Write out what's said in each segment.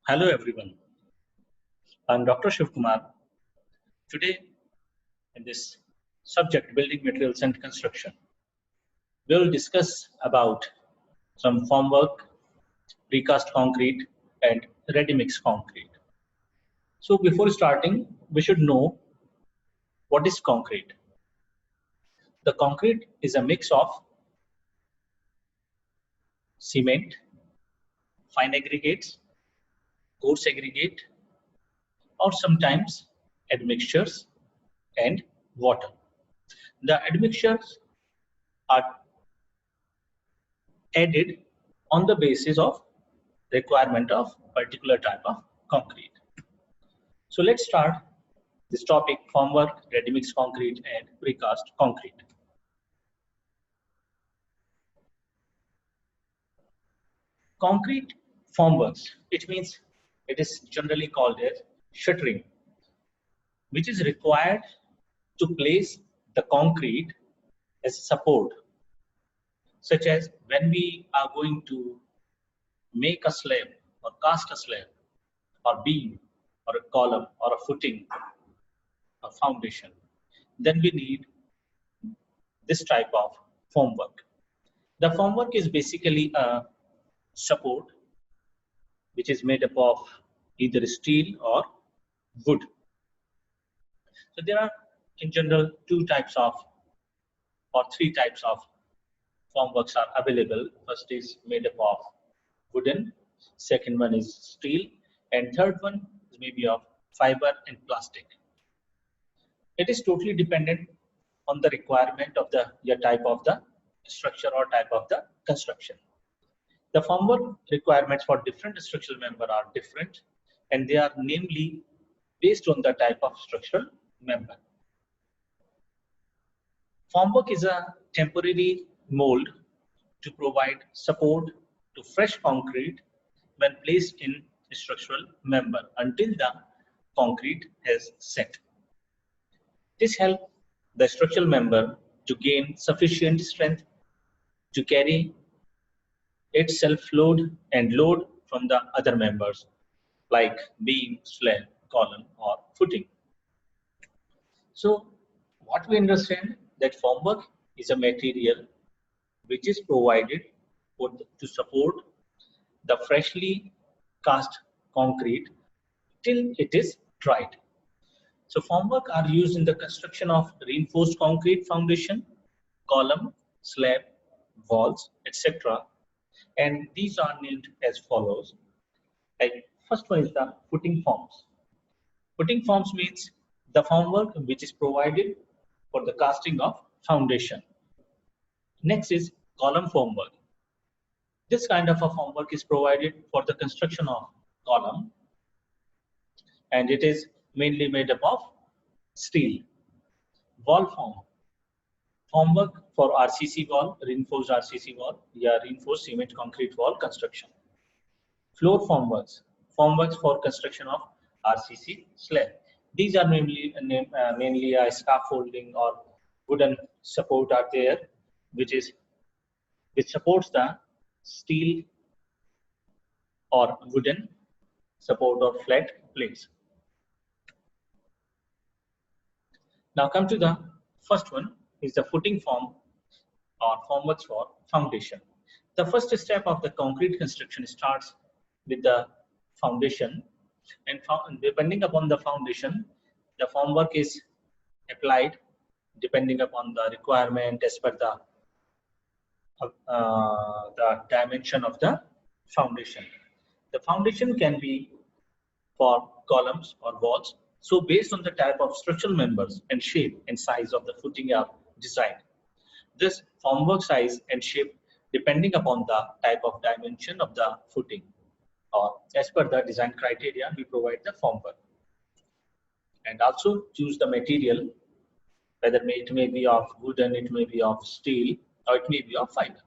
Hello everyone, I'm Dr. Shiv Kumar. Today in this subject building materials and construction, we will discuss about some formwork, precast concrete and ready mix concrete. So before starting, we should know what is concrete. The concrete is a mix of cement, fine aggregates, coarse aggregate or sometimes admixtures and water. The admixtures are added on the basis of requirement of particular type of concrete. So let's start this topic: formwork, ready mix concrete and precast concrete. Concrete formworks, it means it is generally called as shuttering, which is required to place the concrete as support, such as when we are going to make a slab or cast a slab or beam or a column or a footing or foundation, then we need this type of formwork. The formwork is basically a support which is made up of either steel or wood. So there are in general two types of or three types of formworks are available. First is made up of wooden, second one is steel, and third one is maybe of fiber and plastic. It is totally dependent on the requirement of the type of the structure or type of the construction. The formwork requirements for different structural member are different, and they are namely based on the type of structural member. Formwork is a temporary mold to provide support to fresh concrete when placed in a structural member until the concrete has set. This helps the structural member to gain sufficient strength to carry its self-load and load from the other members like beam, slab, column or footing. So what we understand that formwork is a material which is provided to support the freshly cast concrete till it is dried. So formwork are used in the construction of reinforced concrete foundation, column, slab, walls, etc. And these are named as follows. Like first one is the footing forms. Footing forms means the formwork which is provided for the casting of foundation. Next is column formwork. This kind of a formwork is provided for the construction of column, and it is mainly made up of steel. Wall formwork for RCC wall, reinforced RCC wall, reinforced cement concrete wall construction. Floor formworks for construction of RCC slab. These are mainly a scaffolding or wooden support are there, which supports the steel or wooden support or flat plates. Now come to the first one is the footing form or formworks for foundation. The first step of the concrete construction starts with the foundation, and depending upon the foundation, the formwork is applied depending upon the requirement as per the dimension of the foundation. The foundation can be for columns or walls. So based on the type of structural members and shape and size of the footing are designed. This formwork size and shape depending upon the type of dimension of the footing, or as per the design criteria we provide the formwork. And also choose the material, whether it may be of wooden, it may be of steel, or it may be of fiber.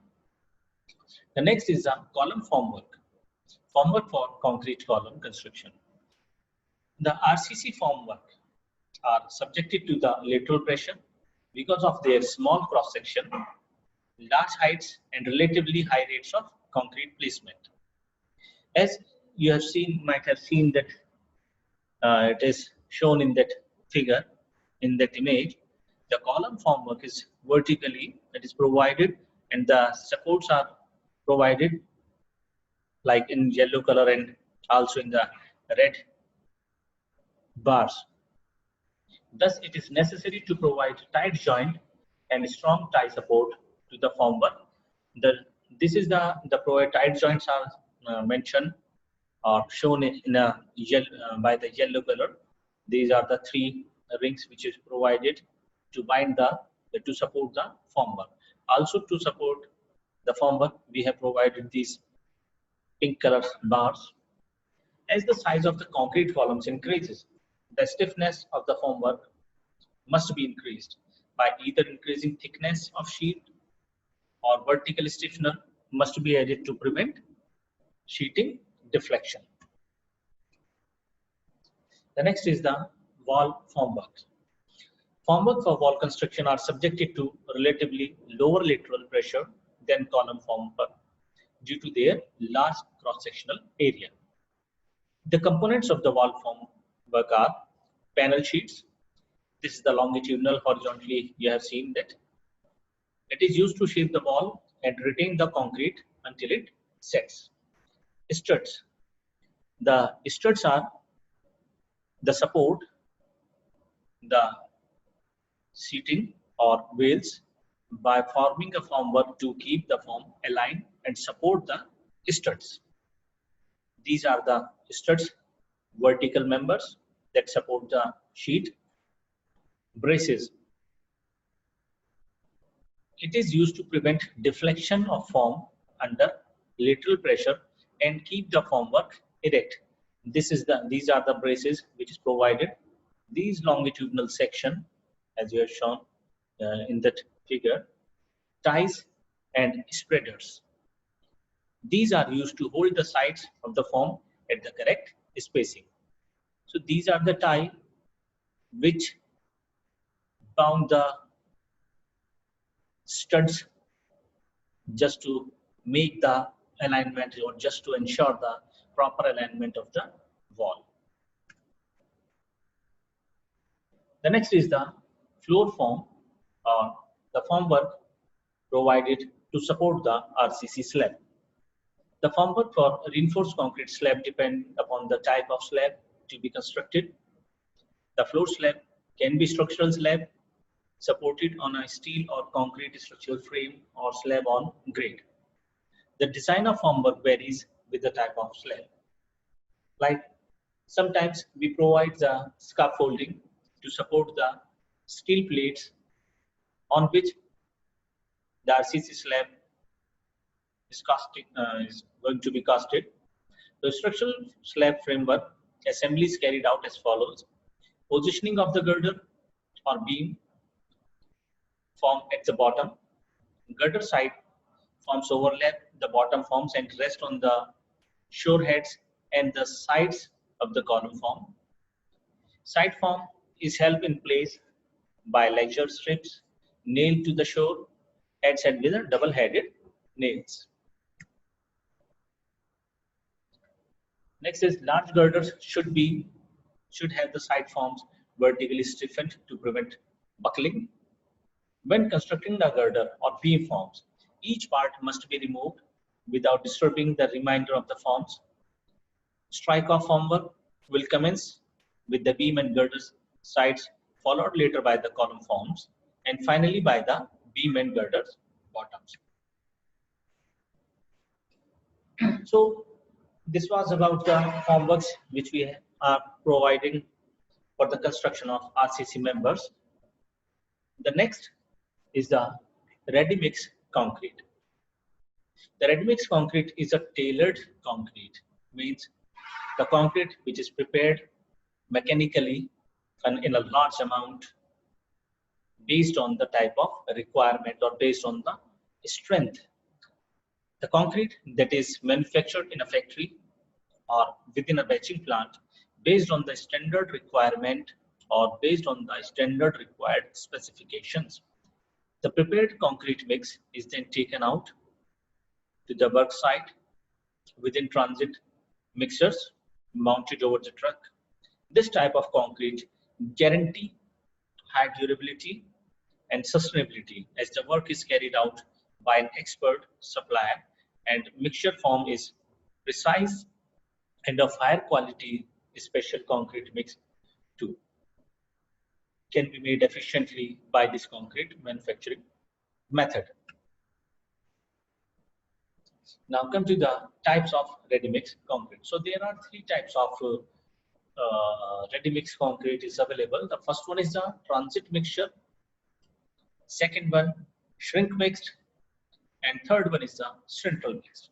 The next is the column formwork for concrete column construction. The RCC formwork are subjected to the lateral pressure because of their small cross section, large heights and relatively high rates of concrete placement. As you have seen, might have seen that it is shown in that figure, in that image. The column formwork is vertically, that is provided, and the supports are provided like in yellow color and also in the red bars. Thus, it is necessary to provide tight joint and strong tie support to the formwork. This is the provide tight joints are mentioned or shown in a yellow, by the yellow color. These are the three rings which is provided to bind to support the formwork. Also to support the formwork, we have provided these pink color bars. As the size of the concrete columns increases, the stiffness of the formwork must be increased by either increasing thickness of sheet or vertical stiffener must be added to prevent sheeting deflection. The next is the wall formwork. Formwork for wall construction are subjected to relatively lower lateral pressure than column formwork due to their large cross-sectional area. The components of the wall formwork are panel sheets. This is the longitudinal, horizontally you have seen that. It is used to shape the wall and retain the concrete until it sets. Struts. The struts are the support, the seating or wheels by forming a formwork to keep the form aligned and support the struts. These are the struts, vertical members that support the sheet. Braces. It is used to prevent deflection of form under lateral pressure and keep the formwork erect. These are the braces which is provided. These longitudinal section, as you have shown in that figure, ties and spreaders. These are used to hold the sides of the form at the correct spacing. So these are the tie which bound the studs just to make the alignment or just to ensure the proper alignment of the wall. The next is the floor form or the formwork provided to support the RCC slab. The formwork for reinforced concrete slab depends upon the type of slab to be constructed. The floor slab can be structural slab supported on a steel or concrete structural frame or slab on grade. The design of formwork varies with the type of slab. Like sometimes we provide the scaffolding to support the steel plates on which the RCC slab is going to be casted. The structural slab framework assembly is carried out as follows. Positioning of the girder or beam form at the bottom. Girder side forms overlap the bottom forms and rest on the shore heads and the sides of the column form. Side form is held in place by ledger strips nailed to the shore heads and with a double-headed nails. Next is large girders should have the side forms vertically stiffened to prevent buckling. When constructing the girder or beam forms, each part must be removed without disturbing the remainder of the forms. Strike-off formwork will commence with the beam and girder sides, followed later by the column forms, and finally by the beam and girder bottoms. So this was about the formworks which we are providing for the construction of RCC members. The next is the ready-mix concrete. The ready-mix concrete is a tailored concrete, means the concrete which is prepared mechanically and in a large amount based on the type of requirement or based on the strength. The concrete that is manufactured in a factory or within a batching plant based on the standard requirement or based on the standard required specifications. The prepared concrete mix is then taken out to the work site within transit mixers mounted over the truck. This type of concrete guarantee high durability and sustainability as the work is carried out by an expert supplier and mixture form is precise and of higher quality. Special concrete mix too can be made efficiently by this concrete manufacturing method. Now come to the types of ready-mix concrete. So there are three types of ready-mix concrete is available. The first one is the transit mixture, second one shrink mixed, and third one is the central mixed.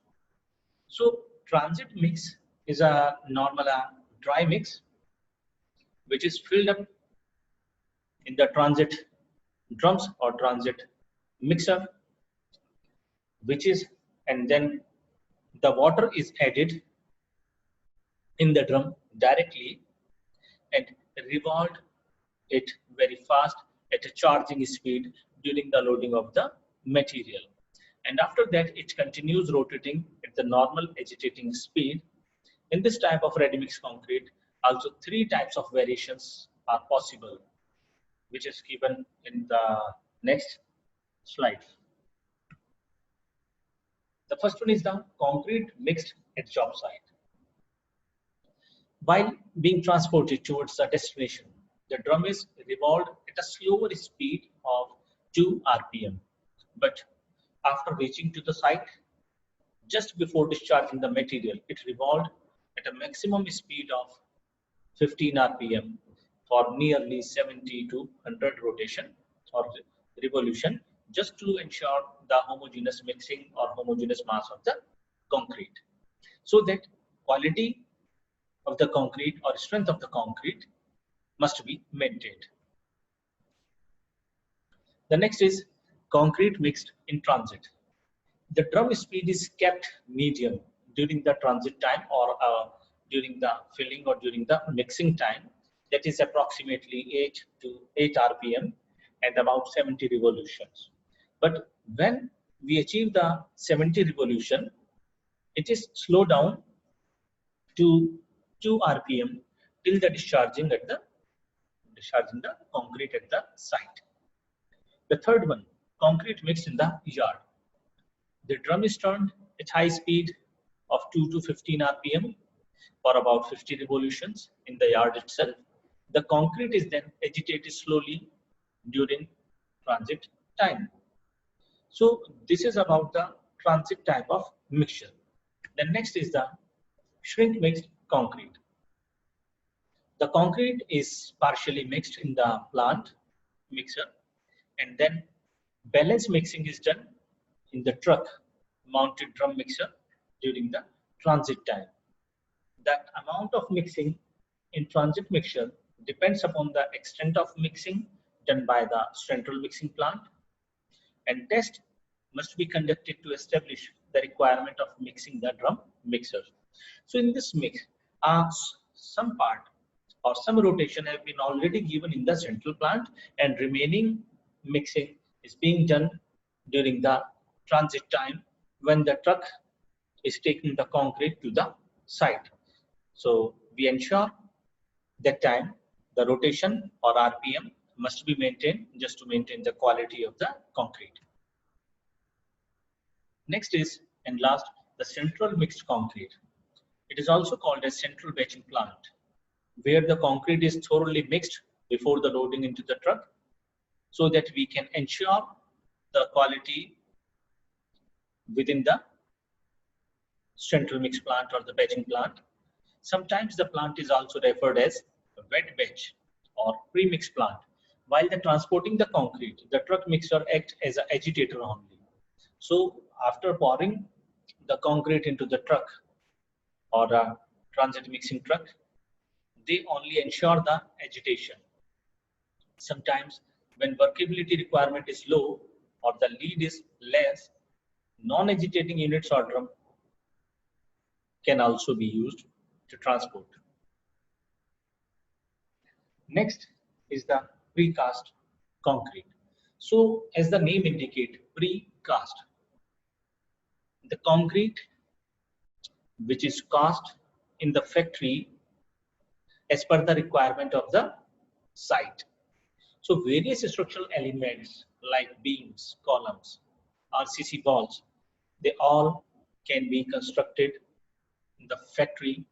So transit mix is a normal dry mix which is filled up in the transit drums or transit mixer, which is, and then the water is added in the drum directly and revolved it very fast at a charging speed during the loading of the material. And after that, it continues rotating at the normal agitating speed. In this type of ready-mix concrete, also three types of variations are possible, which is given in the next slide. The first one is the concrete mixed at job site. While being transported towards the destination, the drum is revolved at a slower speed of 2 RPM. But after reaching to the site, just before discharging the material, it revolved at a maximum speed of 15 RPM for nearly 70 to 100 rotation or revolution, just to ensure the homogeneous mixing or homogeneous mass of the concrete, so that quality of the concrete or strength of the concrete must be maintained. The next is concrete mixed in transit. The drum speed is kept medium during the transit time or during the filling or during the mixing time, that is approximately 8 RPM and about 70 revolutions. But when we achieve the 70 revolution, it is slowed down to 2 RPM till the discharging the concrete at the site. The third one, concrete mixed in the yard. The drum is turned at high speed of 2 to 15 RPM for about 50 revolutions in the yard itself. The concrete is then agitated slowly during transit time. So this is about the transit type of mixture. The next is the shrink mixed concrete. The concrete is partially mixed in the plant mixer, and then balance mixing is done in the truck mounted drum mixer during the transit time. That amount of mixing in transit mixture depends upon the extent of mixing done by the central mixing plant, and test must be conducted to establish the requirement of mixing the drum mixer. So in this mix, some part or some rotation have been already given in the central plant, and remaining mixing is being done during the transit time when the truck is taking the concrete to the site. So we ensure that time the rotation or RPM must be maintained just to maintain the quality of the concrete. Next is, and last, the central mixed concrete. It is also called a central batching plant, where the concrete is thoroughly mixed before the loading into the truck, so that we can ensure the quality within the central mix plant or the batching plant. Sometimes the plant is also referred as a wet batch or pre-mix plant. While the transporting the concrete, the truck mixer acts as an agitator only. So after pouring the concrete into the truck or a transit mixing truck, they only ensure the agitation. Sometimes when workability requirement is low or the lead is less, non-agitating units or drum can also be used to transport. Next is the precast concrete. So as the name indicates, precast, the concrete which is cast in the factory as per the requirement of the site. So various structural elements like beams, columns, RCC walls, they all can be constructed in the factory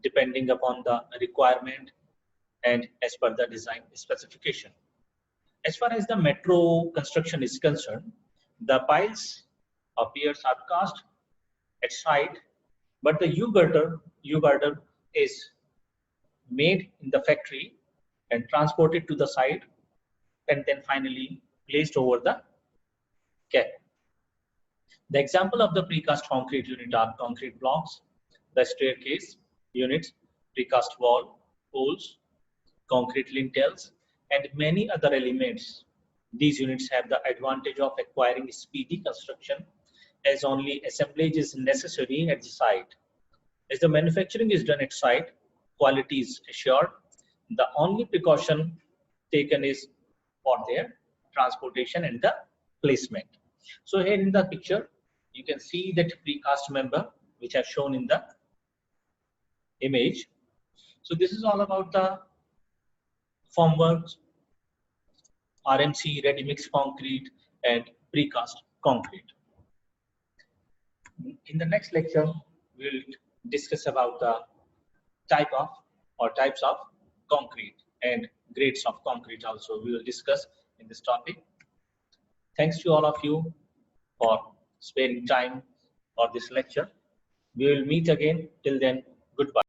depending upon the requirement and as per the design specification. As far as the metro construction is concerned, the piles or piers are cast at site, but the U-girder is made in the factory and transported to the site and then finally placed over the cap. The example of the precast concrete unit are concrete blocks, the staircase units, precast wall, poles, concrete lintels, and many other elements. These units have the advantage of acquiring speedy construction as only assemblage is necessary at the site. As the manufacturing is done at site, quality is assured. The only precaution taken is for their transportation and the placement. So here in the picture, you can see that precast member which are shown in the image. So this is all about the formwork, RMC, ready mix concrete, and precast concrete. In the next lecture, we'll discuss about the types of concrete and grades of concrete also we will discuss in this topic. Thanks to all of you for sparing time for this lecture. We will meet again. Till then, goodbye.